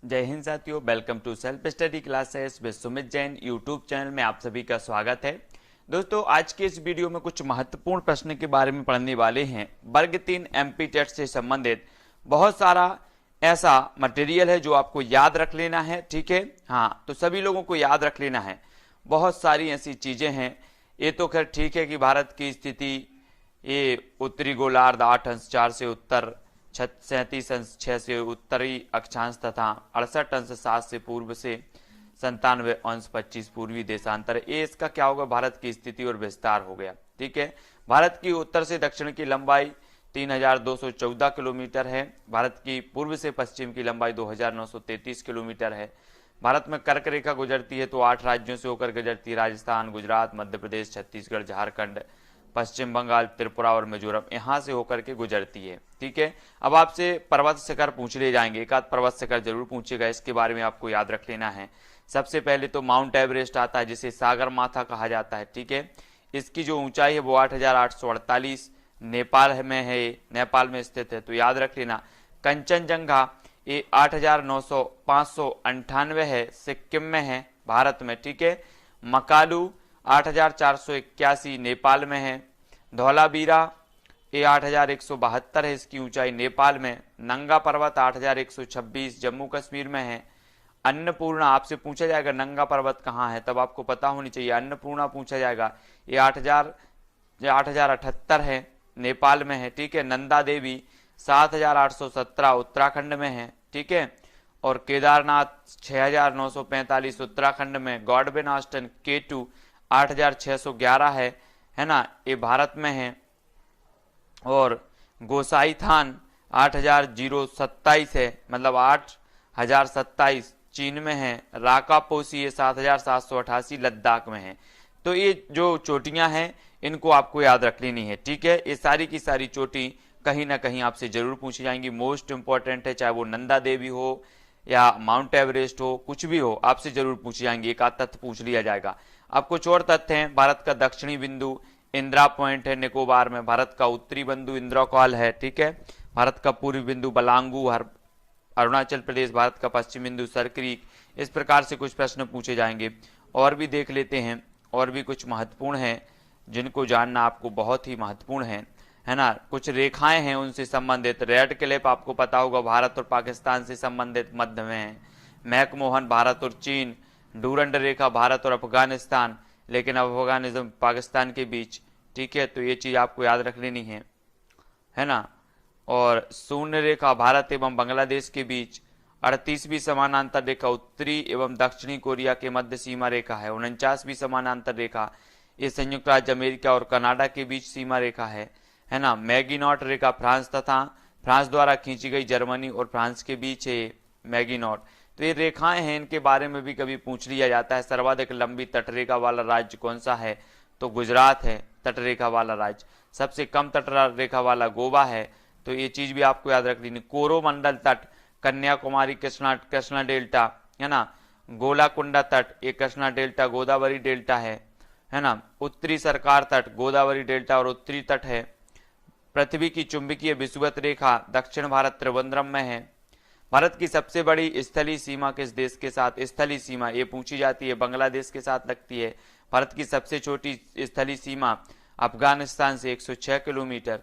जय हिंद साथियों, welcome to self study classes with Sumit Jain YouTube channel में आप सभी का स्वागत है। दोस्तों, आज के इस वीडियो में कुछ महत्वपूर्ण प्रश्न के बारे में पढ़ने वाले हैं। वर्ग 3 एमपी टेट से संबंधित बहुत सारा ऐसा मटेरियल है जो आपको याद रख लेना है, ठीक है। हाँ, तो सभी लोगों को याद रख लेना है। बहुत सारी ऐसी चीजें हैं। ये तो खैर ठीक है कि भारत की स्थिति, ये उत्तरी गोलार्ध 8 अंश 4 से उत्तर, 37 अंश 6 से उत्तरी अक्षांश तथा 68 अंश 7 से पूर्व से 97 अंश 25 पूर्वी देशांतर। ये इसका क्या होगा, भारत की स्थिति और विस्तार हो गया, ठीक है। भारत की उत्तर से दक्षिण की लंबाई 3214 किलोमीटर है। भारत की पूर्व से पश्चिम की लंबाई 2933 किलोमीटर है। भारत में कर्क रेखा गुजरती है तो 8 राज्यों से होकर गुजरती है। राजस्थान, गुजरात, मध्य प्रदेश, छत्तीसगढ़, झारखंड, पश्चिम बंगाल, त्रिपुरा और मिजोरम यहां से होकर के गुजरती है, ठीक है। अब आपसे पर्वत शिखर पूछ लिए जाएंगे, एक आध पर्वत शिखर जरूर पूछेगा, इसके बारे में आपको याद रख लेना है। सबसे पहले तो माउंट एवरेस्ट आता है, जिसे सागर माथा कहा जाता है, ठीक है। इसकी जो ऊंचाई है वो 8848 नेपाल में है, नेपाल में स्थित है, तो याद रख लेना। कंचनजंगा ये 598 है, सिक्किम में है, भारत में, ठीक है। मकालू 8481 नेपाल में है। धौलावीरा ये 8172 है, इसकी ऊंचाई नेपाल में। नंगा पर्वत 8126 जम्मू कश्मीर में है। अन्नपूर्णा आपसे पूछा जाएगा नंगा पर्वत कहाँ है, तब आपको पता होनी चाहिए। अन्नपूर्णा पूछा जाएगा, ये 8078 है, नेपाल में है, ठीक है। नंदा देवी 7817 उत्तराखंड में है, ठीक है। और केदारनाथ 6945 उत्तराखंड में। गॉडविन ऑस्टन K2 8611 है ना, ये भारत में है। और गोसाई थान 8027 है, मतलब 8027 चीन में है। राकापोसी ये 7788 लद्दाख में है। तो ये जो चोटियां हैं इनको आपको याद रख लेनी है, ठीक है। ये सारी की सारी चोटी कहीं ना कहीं आपसे जरूर पूछी जाएंगी, मोस्ट इंपॉर्टेंट है, चाहे वो नंदा देवी हो या माउंट एवरेस्ट हो, कुछ भी हो, आपसे जरूर पूछी जाएंगी। एक आध तथ्य पूछ लिया जाएगा। अब कुछ और तथ्य हैं। भारत का दक्षिणी बिंदु इंदिरा पॉइंट है निकोबार में। भारत का उत्तरी बिंदु इंद्रकॉल है, ठीक है। भारत का पूर्वी बिंदु बलांगू अरुणाचल प्रदेश। भारत का पश्चिम बिंदु सरक्रीक। इस प्रकार से कुछ प्रश्न पूछे जाएंगे। और भी देख लेते हैं, और भी कुछ महत्वपूर्ण है जिनको जानना आपको बहुत ही महत्वपूर्ण है ना। कुछ रेखाएं हैं उनसे संबंधित। रेड क्लिप आपको पता होगा भारत और पाकिस्तान से संबंधित मध्य में है। मैकमोहन भारत और चीन। डूरंड रेखा भारत और अफगानिस्तान, लेकिन अफगानिस्तान पाकिस्तान के बीच, ठीक है। तो ये चीज आपको याद रख लेनी है ना। और शून्य रेखा भारत एवं बांग्लादेश के बीच। 38वीं समानांतर रेखा उत्तरी एवं दक्षिणी कोरिया के मध्य सीमा रेखा है। 49वीं समानांतर रेखा ये संयुक्त राज्य अमेरिका और कनाडा के बीच सीमा रेखा है ना। मैगीनॉट रेखा फ्रांस तथा फ्रांस द्वारा खींची गई जर्मनी और फ्रांस के बीच है मैगीनॉट। तो ये रेखाएं हैं, इनके बारे में भी कभी पूछ लिया जाता है। सर्वाधिक लंबी तटरेखा वाला राज्य कौन सा है, तो गुजरात है तटरेखा वाला राज्य। सबसे कम तटरेखा वाला गोवा है, तो ये चीज भी आपको याद रख लेनी। कोरोमंडल तट कन्याकुमारी कृष्णा डेल्टा है ना। गोलाकुंडा तट ये कृष्णा डेल्टा गोदावरी डेल्टा है ना। उत्तरी सरकार तट गोदावरी डेल्टा और उत्तरी तट है। पृथ्वी की चुंबकीय विषुवत रेखा दक्षिण भारत त्रिवेंद्रम में है। भारत की सबसे बड़ी स्थलीय सीमा किस देश के साथ, स्थलीय सीमा ये पूछी जाती है, बांग्लादेश के साथ लगती है। भारत की सबसे छोटी स्थलीय सीमा अफगानिस्तान से 106 किलोमीटर।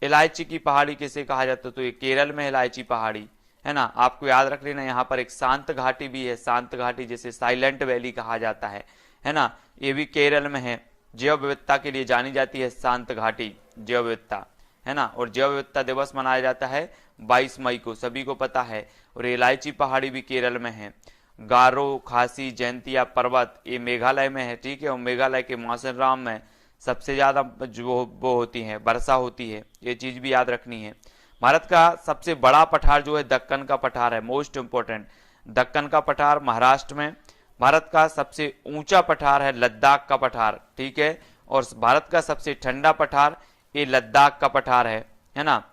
इलायची की पहाड़ी किसे कहा जाता है, तो ये केरल में इलायची पहाड़ी है ना। आपको याद रख लेना, यहाँ पर एक शांत घाटी भी है, शांत घाटी जिसे साइलेंट वैली कहा जाता है ना। ये भी केरल में है। जैव विविधता के लिए जानी जाती है शांत घाटी, जैव विविधता है ना। और जैव विविधता दिवस मनाया जाता है 22 मई को, सभी को पता है। और इलायची पहाड़ी भी केरल में है। गारो, खासी, जयंतिया पर्वत ये मेघालय में है, ठीक है। और मेघालय के मौसिनराम में सबसे ज्यादा जो वो होती है, वर्षा होती है, ये चीज भी याद रखनी है। भारत का सबसे बड़ा पठार जो है दक्कन का पठार है, मोस्ट इंपोर्टेंट। दक्कन का पठार महाराष्ट्र में। भारत का सबसे ऊंचा पठार है लद्दाख का पठार, ठीक है। और भारत का सबसे ठंडा पठार ये लद्दाख का पठार है ना।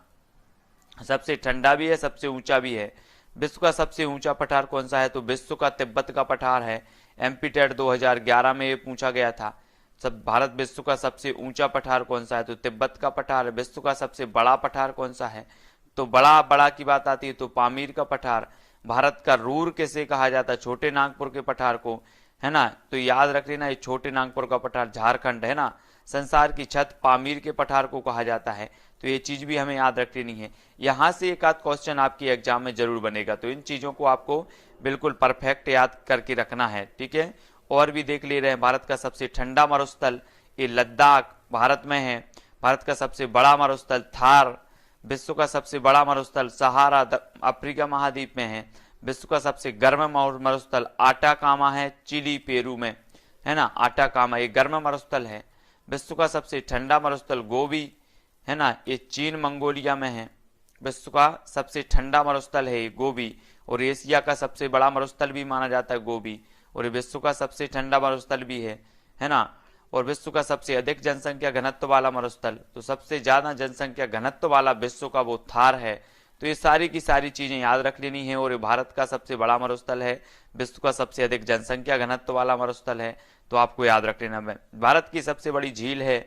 सबसे ठंडा भी है, सबसे ऊंचा भी है। विश्व का सबसे ऊंचा पठार कौन सा है, तो विश्व का तिब्बत का पठार है। एमपी टेट 2011 में ये पूछा गया था। सब भारत विश्व का सबसे ऊंचा पठार कौन सा है, तो तिब्बत का पठार है। विश्व का सबसे बड़ा पठार कौन सा है, तो बड़ा की बात आती है तो पामीर का पठार। भारत का रूर किसे कहा जाता है, छोटे नागपुर के पठार को, है ना। तो याद रख लेना, ये छोटे नागपुर का पठार झारखंड है ना। संसार की छत पामीर के पठार को कहा जाता है, तो ये चीज भी हमें याद रख लेनी है। यहां से एक आध क्वेश्चन आपकी एग्जाम में जरूर बनेगा, तो इन चीजों को आपको बिल्कुल परफेक्ट याद करके रखना है, ठीक है। और भी देख ले रहे हैं, भारत का सबसे ठंडा मरुस्थल ये लद्दाख भारत में है। भारत का सबसे बड़ा मरुस्थल थार। विश्व का सबसे बड़ा मरुस्थल सहारा अफ्रीका महाद्वीप में है। विश्व का सबसे गर्म मरुस्थल आटाकामा है, चिली पेरू में, है ना। आटाकामा ये गर्म मरुस्थल है। विश्व का सबसे ठंडा मरुस्थल गोबी, है ना, ये चीन मंगोलिया में है। विश्व का सबसे ठंडा मरुस्थल है ये गोबी, और एशिया का सबसे बड़ा मरुस्थल भी माना जाता है गोबी, और ये विश्व का सबसे ठंडा मरुस्थल भी है ना। और विश्व का सबसे अधिक जनसंख्या घनत्व वाला मरुस्थल, तो सबसे ज्यादा जनसंख्या घनत्व वाला विश्व का वो थार है। तो ये सारी की सारी चीजें याद रख लेनी है। और ये भारत का सबसे बड़ा मरुस्थल है, विश्व का सबसे अधिक जनसंख्या घनत्व वाला मरुस्थल है, तो आपको याद रख लेना। भारत की सबसे बड़ी झील है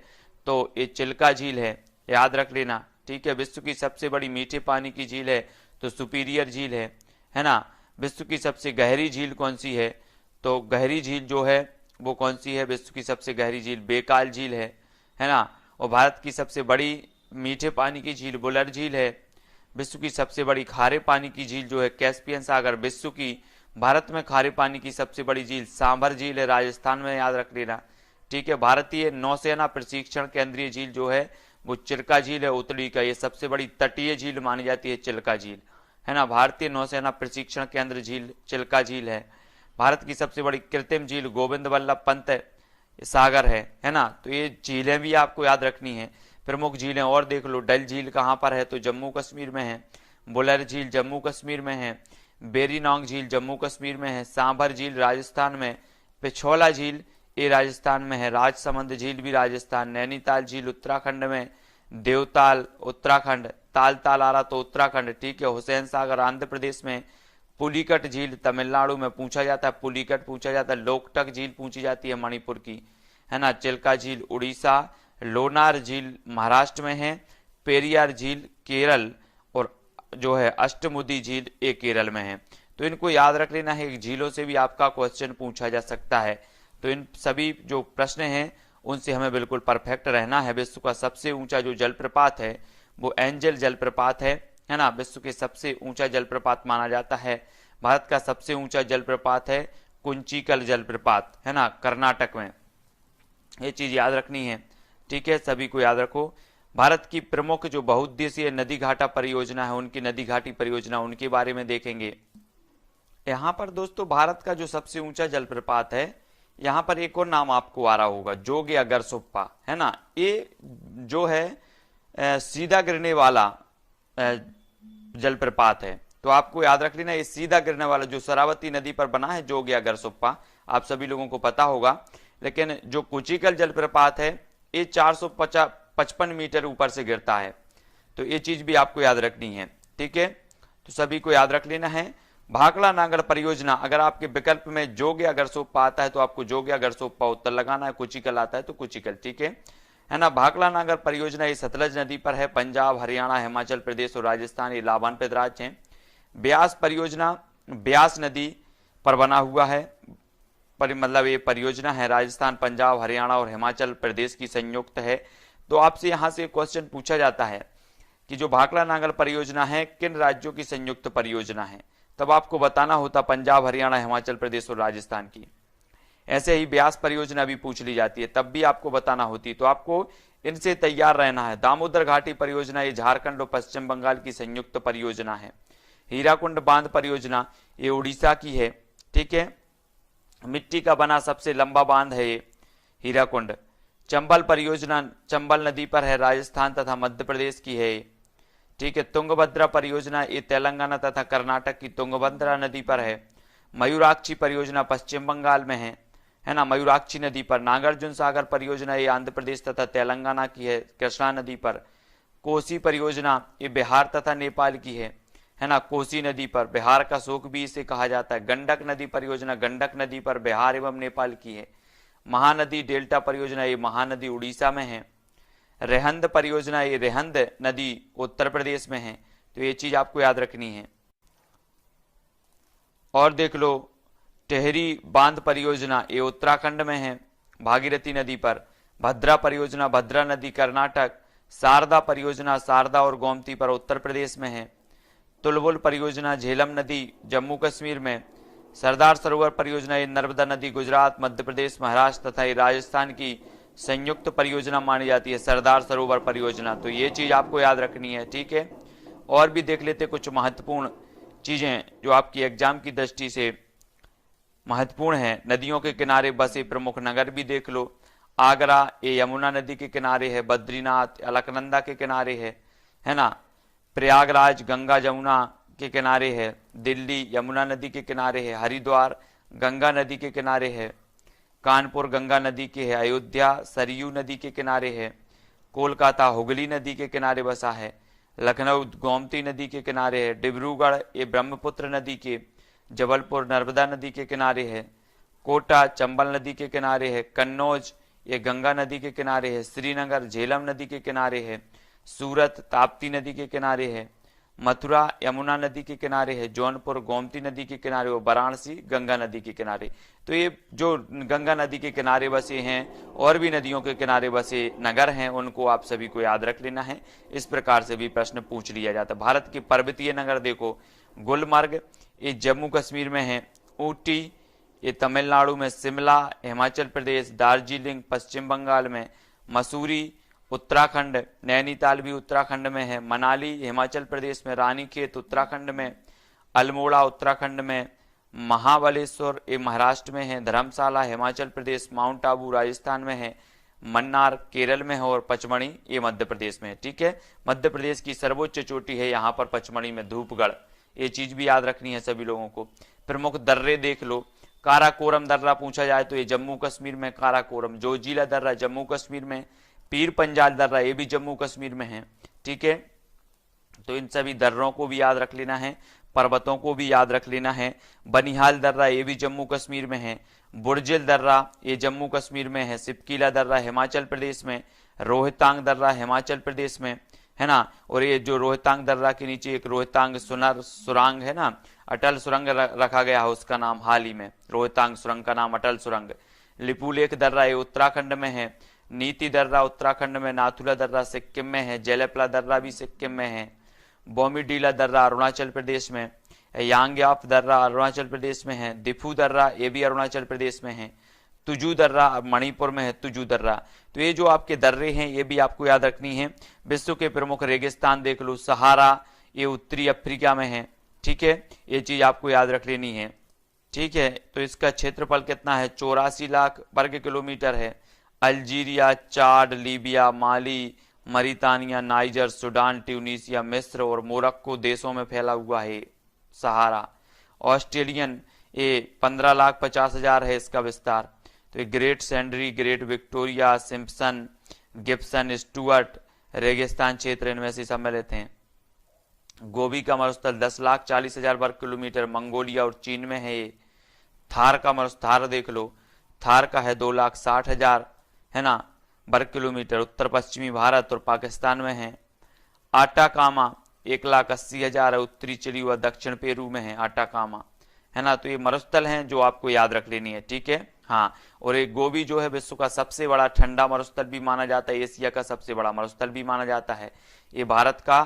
तो ये चिल्का झील है, याद रख लेना, ठीक है। विश्व की सबसे बड़ी मीठे पानी की झील है तो सुपीरियर झील है ना। विश्व की सबसे गहरी झील कौन सी है, तो गहरी झील जो है वो कौन सी है, विश्व की सबसे गहरी झील बेकाल झील है ना। और भारत की सबसे बड़ी मीठे पानी की झील बुलर झील है। विश्व की सबसे बड़ी खारे पानी की झील जो है कैस्पियन सागर। विश्व की भारत में खारे पानी की सबसे बड़ी झील सांभर झील है, राजस्थान में, याद रख लेना, ठीक है। भारतीय नौसेना प्रशिक्षण केंद्रीय झील जो है वो चिल्का झील है, उत्तरी का ये सबसे बड़ी तटीय झील मानी जाती है चिल्का झील, है ना। भारतीय नौसेना प्रशिक्षण केंद्र झील चिल्का झील है। भारत की सबसे बड़ी कृत्रिम झील गोविंद वल्लभ पंत सागर है ना। तो ये झीलें भी आपको याद रखनी है। प्रमुख झीलें और देख लो, डल झील कहाँ पर है, तो जम्मू कश्मीर में है। बुलर झील जम्मू कश्मीर में है। बेरीनोंग झील जम्मू कश्मीर में है। सांभर झील राजस्थान में। पिछोला झील ये राजस्थान में है। राजसमंद झील भी राजस्थान। नैनीताल झील उत्तराखंड में। देवताल उत्तराखंड। ताल तालारा तो उत्तराखंड, ठीक है। हुसैन सागर आंध्र प्रदेश में। पुलिकट झील तमिलनाडु में पूछा जाता है, पुलिकट पूछा जाता है। लोकटक झील पूछी जाती है मणिपुर की, है ना। चिल्का झील उड़ीसा। लोनार झील महाराष्ट्र में है। पेरियार झील केरल, और जो है अष्टमुदी झील ये केरल में है। तो इनको याद रख लेना है, झीलों से भी आपका क्वेश्चन पूछा जा सकता है। तो इन सभी जो प्रश्न हैं उनसे हमें बिल्कुल परफेक्ट रहना है। विश्व का सबसे ऊंचा जो जलप्रपात है वो एंजल जलप्रपात है ना। विश्व के सबसे ऊंचा जलप्रपात माना जाता है। भारत का सबसे ऊंचा जलप्रपात है कुंचिकल जलप्रपात, है ना, कर्नाटक में। ये चीज याद रखनी है, ठीक है, सभी को याद रखो। भारत की प्रमुख जो बहुउद्देशीय नदी घाटा परियोजना है, उनकी नदी घाटी परियोजना, उनके बारे में देखेंगे। यहाँ पर दोस्तों भारत का जो सबसे ऊंचा जलप्रपात है, यहाँ पर एक और नाम आपको आ रहा होगा, जोग या गरसोप्पा, है ना। ये जो है सीधा गिरने वाला जलप्रपात है, तो आपको याद रख लेना, ये सीधा गिरने वाला जो शरावती नदी पर बना है, जोग या गरसोप्पा, आप सभी लोगों को पता होगा। लेकिन जो कुचिकल जलप्रपात है ये 455 मीटर ऊपर से गिरता है, तो ये चीज भी आपको याद रखनी है, ठीक है। तो सभी को याद रख लेना है। भाखड़ा नागड़ परियोजना, अगर आपके विकल्प में जोग या गरसोप्पा आता है तो आपको जोग या गरसोप्पा उत्तर लगाना है, कुचिकल आता है तो कुचिकल, ठीक है ना। भाखड़ा नागड़ परियोजना ये सतलज नदी पर है। पंजाब, हरियाणा, हिमाचल प्रदेश और राजस्थान ये लाभान्वित राज्य हैं। ब्यास परियोजना ब्यास नदी पर बना हुआ है, मतलब ये परियोजना है राजस्थान, पंजाब, हरियाणा और हिमाचल प्रदेश की संयुक्त है। तो आपसे यहां से क्वेश्चन पूछा जाता है कि जो भाखड़ा नागड़ परियोजना है किन राज्यों की संयुक्त परियोजना है, तब आपको बताना होता पंजाब, हरियाणा, हिमाचल प्रदेश और राजस्थान की। ऐसे ही ब्यास परियोजना भी पूछ ली जाती है, तब भी आपको बताना होती, तो आपको इनसे तैयार रहना है। दामोदर घाटी परियोजना ये झारखंड और पश्चिम बंगाल की संयुक्त परियोजना है। हीराकुंड बांध परियोजना ये उड़ीसा की है, ठीक है। मिट्टी का बना सबसे लंबा बांध है ये हीराकुंड। चंबल परियोजना चंबल नदी पर है, राजस्थान तथा मध्य प्रदेश की है, ठीक है। तुंगभद्रा परियोजना ये तेलंगाना तथा कर्नाटक की तुंगभद्रा नदी पर है। मयूराक्षी परियोजना पश्चिम बंगाल में है ना, मयूराक्षी नदी पर। नागार्जुन सागर परियोजना ये आंध्र प्रदेश तथा तेलंगाना की है, कृष्णा नदी पर। कोसी परियोजना ये बिहार तथा नेपाल की है ना, कोसी नदी पर। बिहार का शोक भी इसे कहा जाता है। गंडक नदी परियोजना गंडक नदी पर, बिहार एवं नेपाल की है। महानदी डेल्टा परियोजना ये महानदी उड़ीसा में है। रेहंद परियोजना ये रेहंद नदी उत्तर प्रदेश में है। तो ये चीज आपको याद रखनी है। और देख लो टेहरी बांध परियोजना ये उत्तराखंड में है भागीरथी नदी पर। भद्रा परियोजना भद्रा नदी कर्नाटक। शारदा परियोजना शारदा और गोमती पर उत्तर प्रदेश में है। तुलबुल परियोजना झेलम नदी जम्मू कश्मीर में। सरदार सरोवर परियोजना ये नर्मदा नदी गुजरात मध्य प्रदेश महाराष्ट्र तथा ये राजस्थान की संयुक्त परियोजना मानी जाती है सरदार सरोवर परियोजना। तो ये चीज आपको याद रखनी है, ठीक है। और भी देख लेते कुछ महत्वपूर्ण चीजें जो आपकी एग्जाम की दृष्टि से महत्वपूर्ण है। नदियों के किनारे बसे प्रमुख नगर भी देख लो। आगरा ये यमुना नदी के किनारे है। बद्रीनाथ अलकनंदा के किनारे है ना। प्रयागराज गंगा जमुना के किनारे है। दिल्ली यमुना नदी के किनारे है। हरिद्वार गंगा नदी के किनारे है। कानपुर गंगा नदी के है। अयोध्या सरयू नदी के किनारे है। कोलकाता हुगली नदी के किनारे बसा है। लखनऊ गोमती नदी के किनारे है। डिब्रूगढ़ ये ब्रह्मपुत्र नदी के। जबलपुर नर्मदा नदी के किनारे है। कोटा चंबल नदी के किनारे है। कन्नौज ये गंगा नदी के किनारे है। श्रीनगर झेलम नदी के किनारे है। सूरत ताप्ती नदी के किनारे है। मथुरा यमुना नदी के किनारे है। जौनपुर गोमती नदी के किनारे और वाराणसी गंगा नदी के किनारे। तो ये जो गंगा नदी के किनारे बसे हैं और भी नदियों के किनारे बसे नगर हैं उनको आप सभी को याद रख लेना है। इस प्रकार से भी प्रश्न पूछ लिया जाता है। भारत के पर्वतीय नगर देखो गुलमर्ग ये जम्मू कश्मीर में है। ऊटी ये तमिलनाडु में। शिमला हिमाचल प्रदेश। दार्जिलिंग पश्चिम बंगाल में। मसूरी उत्तराखंड। नैनीताल भी उत्तराखंड में है। मनाली हिमाचल प्रदेश में। रानीखेत उत्तराखंड में। अल्मोड़ा उत्तराखंड में। महाबलेश्वर ये महाराष्ट्र में है। धर्मशाला हिमाचल प्रदेश। माउंट आबू राजस्थान में है। मन्नार केरल में है और पचमढ़ी ये मध्य प्रदेश में है, ठीक है। मध्य प्रदेश की सर्वोच्च चोटी है यहाँ पर पचमढ़ी में धूपगढ़। ये चीज भी याद रखनी है सभी लोगों को। प्रमुख दर्रे देख लो। काराकोरम दर्रा पूछा जाए तो ये जम्मू कश्मीर में काराकोरम। जोजिला दर्रा जम्मू कश्मीर में। पीर पंजाल दर्रा ये भी जम्मू कश्मीर में है, ठीक है। तो इन सभी दर्रों को भी याद रख लेना है। पर्वतों को भी याद रख लेना है। बनिहाल दर्रा ये भी जम्मू कश्मीर में है। बुर्जिल दर्रा ये जम्मू कश्मीर में है। सिपकीला दर्रा हिमाचल प्रदेश में। रोहतांग दर्रा हिमाचल प्रदेश में है ना। और ये जो रोहतांग दर्रा के नीचे एक रोहतांग सुरंग है ना, अटल सुरंग रखा गया है उसका नाम हाल ही में। रोहतांग सुरंग का नाम अटल सुरंग। लिपुलेख दर्रा ये उत्तराखंड में है। नीति दर्रा उत्तराखंड में। नाथुला दर्रा सिक्किम में है। जेलेपला दर्रा भी सिक्किम में है। बोमीडीला दर्रा अरुणाचल प्रदेश में। यांग्याफ दर्रा अरुणाचल प्रदेश में है। दिफू दर्रा ये भी अरुणाचल प्रदेश में है। तुजू दर्रा मणिपुर में है। तुजू दर्रा। तो ये जो आपके दर्रे हैं ये भी आपको याद रखनी है। विश्व के प्रमुख रेगिस्तान देख लो। सहारा ये उत्तरी अफ्रीका में है, ठीक है। ये चीज आपको याद रख लेनी है, ठीक है। तो इसका क्षेत्रफल कितना है? 84 लाख वर्ग किलोमीटर है। अल्जीरिया चाड लीबिया माली मरीतानिया नाइजर सूडान ट्यूनीसिया मिस्र और मोरक्को देशों में फैला हुआ है सहारा। ऑस्ट्रेलियन ये 15,50,000 है इसका विस्तार। तो great sandy great Victoria Simpson Gibson Stuart रेगिस्तान क्षेत्र इनमें से सम्मिलित हैं। गोबी का मरुस्थल 10,40,000 वर्ग किलोमीटर मंगोलिया और चीन में है ये। थार का मरुस्थल देख लो। थार का है 2,60,000 है ना वर्ग किलोमीटर उत्तर पश्चिमी भारत और पाकिस्तान में है। आटाकामा 1,80,000 है उत्तरी चिली व दक्षिण पेरू में है आटाकामा, है ना। तो ये मरुस्थल हैं जो आपको याद रख लेनी है, ठीक है। हाँ, और एक गोबी जो है विश्व का सबसे बड़ा ठंडा मरुस्थल भी माना जाता है। एशिया का सबसे बड़ा मरुस्थल भी माना जाता है। ये भारत का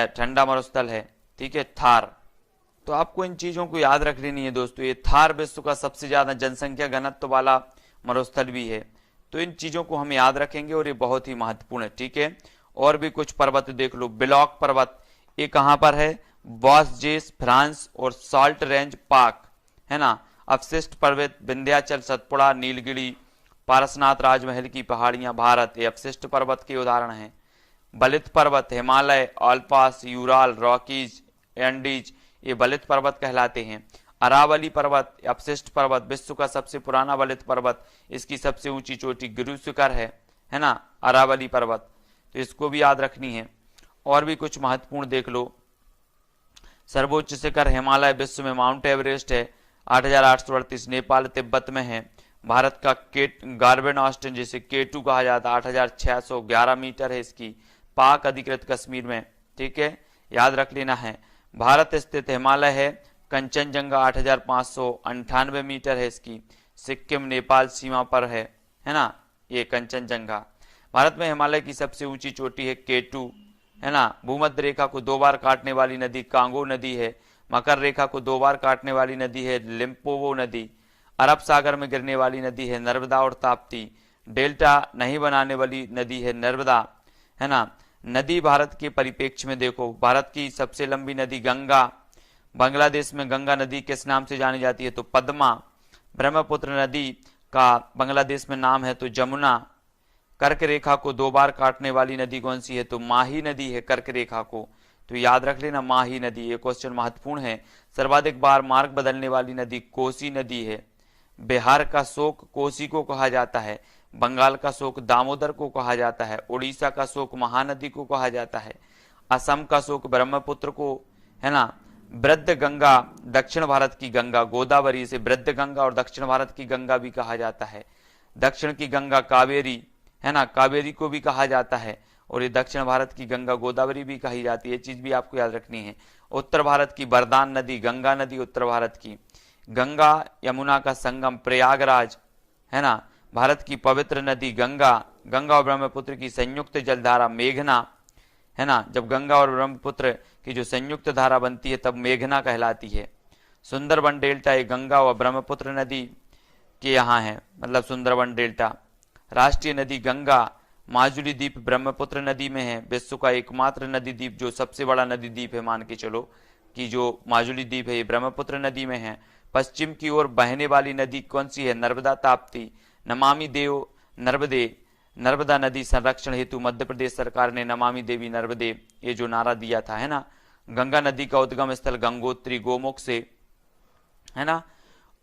ठंडा मरुस्थल है, ठीक है। थार, तो आपको इन चीजों को याद रख लेनी है दोस्तों। ये थार विश्व का सबसे ज्यादा जनसंख्या घनत्व वाला मरुस्थल भी है। तो इन चीजों को हम याद रखेंगे और ये बहुत ही महत्वपूर्ण है, ठीक है। और भी कुछ पर्वत देख लो। बिलॉक पर्वत ये कहां पर है? बॉसजेस फ्रांस और साल्ट रेंज पाक, है ना। अवशिष्ट पर्वत विंध्याचल सतपुड़ा नीलगिरी पारसनाथ राजमहल की पहाड़ियां भारत ये अवशिष्ट पर्वत के उदाहरण हैं। बलित पर्वत हिमालय आल्पास यूराल रॉकीज एंडीज ये बलित पर्वत कहलाते हैं। अरावली पर्वत अपशिष्ट पर्वत विश्व का सबसे पुराना बलित पर्वत। इसकी सबसे ऊंची चोटी गुरु शिखर है ना अरावली पर्वत। तो इसको भी याद रखनी है। और भी कुछ महत्वपूर्ण देख लो। सर्वोच्च शिखर हिमालय विश्व में माउंट एवरेस्ट है 8,838 नेपाल तिब्बत में है। भारत का गार्बन ऑस्टिन जिसे K2 कहा जाता है 8,611 मीटर है इसकी। पाक अधिकृत कश्मीर में, ठीक है, याद रख लेना है। भारत स्थित हिमालय है कंचनजंगा 8,598 मीटर है इसकी, सिक्किम नेपाल सीमा पर है ना ये कंचनजंगा। भारत में हिमालय की सबसे ऊंची चोटी है K2, है ना। भूमध्य रेखा को 2 बार काटने वाली नदी कांगो नदी है। मकर रेखा को 2 बार काटने वाली नदी है लिम्पोपो नदी। अरब सागर में गिरने वाली नदी है नर्मदा और ताप्ती। डेल्टा नहीं बनाने वाली नदी है नर्मदा, है ना। नदी भारत के परिप्रेक्ष्य में देखो, भारत की सबसे लंबी नदी गंगा। बांग्लादेश में गंगा नदी किस नाम से जानी जाती है? तो पद्मा। ब्रह्मपुत्र नदी का बांग्लादेश में नाम है तो जमुना। कर्क रेखा को 2 बार काटने वाली नदी कौन सी है? तो माही नदी है कर्क रेखा को, तो याद रख लेना माही नदी, ये क्वेश्चन महत्वपूर्ण है। सर्वाधिक बार मार्ग बदलने वाली नदी कोसी नदी है। बिहार का शोक कोसी को कहा जाता है। बंगाल का शोक दामोदर को कहा जाता है। उड़ीसा का शोक महानदी को कहा जाता है। असम का शोक ब्रह्मपुत्र को, है ना। वृद्ध गंगा दक्षिण भारत की गंगा गोदावरी से वृद्ध गंगा और दक्षिण भारत की गंगा भी कहा जाता है। दक्षिण की गंगा कावेरी, है ना, कावेरी को भी कहा जाता है। और ये दक्षिण भारत की गंगा गोदावरी भी कही जाती है, ये चीज भी आपको याद रखनी है। उत्तर भारत की बरदान नदी गंगा नदी उत्तर भारत की। गंगा यमुना का संगम प्रयागराज, है ना। भारत की पवित्र नदी गंगा। गंगा और ब्रह्मपुत्र की संयुक्त जलधारा मेघना, है ना। जब गंगा और ब्रह्मपुत्र की जो संयुक्त धारा बनती है तब मेघना कहलाती है। सुंदरबन डेल्टा ये गंगा और ब्रह्मपुत्र नदी के यहाँ है, मतलब सुंदरबन डेल्टा। राष्ट्रीय नदी गंगा। माजुली द्वीप ब्रह्मपुत्र नदी में है। विश्व का एकमात्र नदी द्वीप, जो सबसे बड़ा नदी द्वीप है मान के चलो कि जो माजुली द्वीप है ये ब्रह्मपुत्र नदी में है। पश्चिम की ओर बहने वाली नदी कौन सी है? नर्मदा ताप्ती। नमामि देव नर्मदे, नर्मदा नदी संरक्षण हेतु मध्य प्रदेश सरकार ने नमामि देवी नर्मदे ये जो नारा दिया था, है ना। गंगा नदी का उद्गम स्थल गंगोत्री गोमुख से, है ना।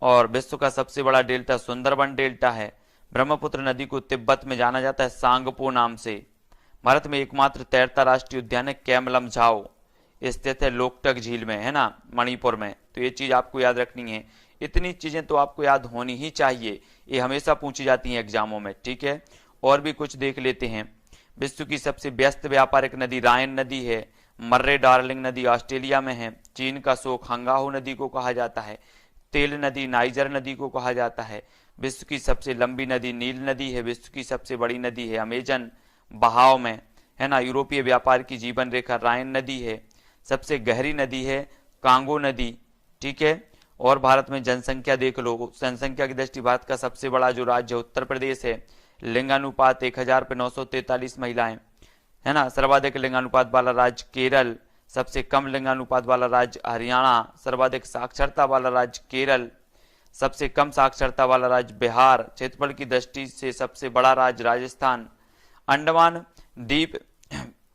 और विश्व का सबसे बड़ा डेल्टा सुंदरबन डेल्टा है। ब्रह्मपुत्र नदी को तिब्बत में जाना जाता है सांगपो नाम से। भारत में एकमात्र तैरता राष्ट्रीय उद्यान है कैमलमझाओ, स्थित है लोकटक झील में, है ना, मणिपुर में। तो ये चीज आपको याद रखनी है। इतनी चीजें तो आपको याद होनी ही चाहिए, ये हमेशा पूछी जाती हैं एग्जामों में, ठीक है। और भी कुछ देख लेते हैं। विश्व की सबसे व्यस्त व्यापारिक नदी रायन नदी है। मर्रे डार्लिंग नदी ऑस्ट्रेलिया में है। चीन का शोक हंगाहो नदी को कहा जाता है। तेल नदी नाइजर नदी को कहा जाता है। विश्व की सबसे लंबी नदी नील नदी है। विश्व की सबसे बड़ी नदी है अमेजन बहाव में, है ना। यूरोपीय व्यापार की जीवन रेखा रायन नदी है। सबसे गहरी नदी है कांगो नदी, ठीक है। और भारत में जनसंख्या देख लो, जनसंख्या की दृष्टि भारत का सबसे बड़ा जो राज्य उत्तर प्रदेश है। लिंगानुपात 1000 पे 943 महिलाएं, है ना। सर्वाधिक लिंगानुपात वाला राज्य केरल। सबसे कम लिंगानुपात वाला राज्य हरियाणा। सर्वाधिक साक्षरता वाला राज्य केरल। सबसे कम साक्षरता वाला राज्य बिहार। क्षेत्रफल की दृष्टि से सबसे बड़ा राज्य राजस्थान। अंडमान द्वीप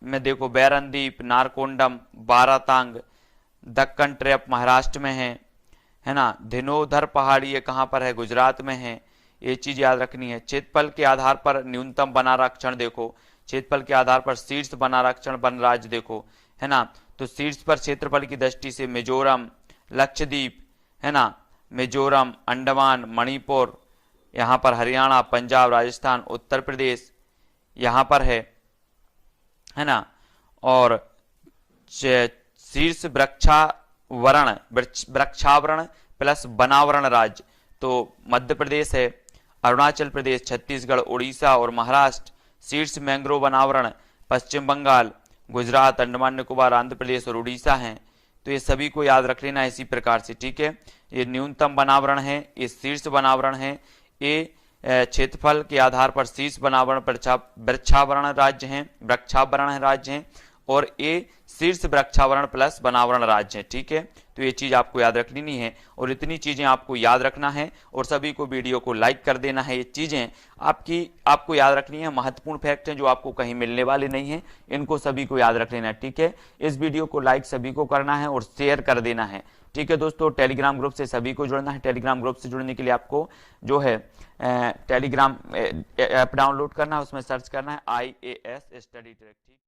में देखो बैरन द्वीप, नारकोंडम, बारातांग, दक्कन ट्रैप महाराष्ट्र में है ना। धिनोधर पहाड़ी ये कहाँ पर है? गुजरात में है। ये चीज याद रखनी है। क्षेत्रफल के आधार पर न्यूनतम वनारक्षण देखो, क्षेत्रफल के आधार पर शीर्ष वनारक्षण वन राज्य देखो, है ना। तो शीर्ष पर क्षेत्रफल की दृष्टि से मिजोरम, लक्षद्वीप, है ना, मिजोरम, अंडमान, मणिपुर, यहाँ पर हरियाणा, पंजाब, राजस्थान, उत्तर प्रदेश यहाँ पर है ना। और शीर्ष वृक्षावरण प्लस वनावरण राज्य तो मध्य प्रदेश है, अरुणाचल प्रदेश, छत्तीसगढ़, उड़ीसा और महाराष्ट्र। शीर्ष मैंग्रोव वनावरण पश्चिम बंगाल, गुजरात, अंडमान निकोबार, आंध्र प्रदेश और उड़ीसा हैं। तो ये सभी को याद रख लेना इसी प्रकार से, ठीक है। ये न्यूनतम वनावरण है, ये शीर्ष वनावरण है, ये क्षेत्रफल के आधार पर शीर्ष वनावरण वृक्षावरण राज्य हैं, वृक्षावरण राज्य हैं, और ये शीर्ष वृक्षावरण प्लस वनावरण राज्य है, ठीक है। तो ये चीज आपको याद रखनी है और इतनी चीजें आपको याद रखना है और सभी को वीडियो को लाइक कर देना है। ये चीजें आपको याद रखनी है, महत्वपूर्ण फैक्ट हैं जो आपको कहीं मिलने वाले नहीं है, इनको सभी को याद रख लेना है, ठीक है। इस वीडियो को लाइक सभी को करना है और शेयर कर देना है, ठीक है दोस्तों। टेलीग्राम ग्रुप से सभी को जुड़ना है। टेलीग्राम ग्रुप से जुड़ने के लिए आपको जो है टेलीग्राम ऐप डाउनलोड करना है, उसमें सर्च करना है IAS स्टडी ट्रैक, ठीक।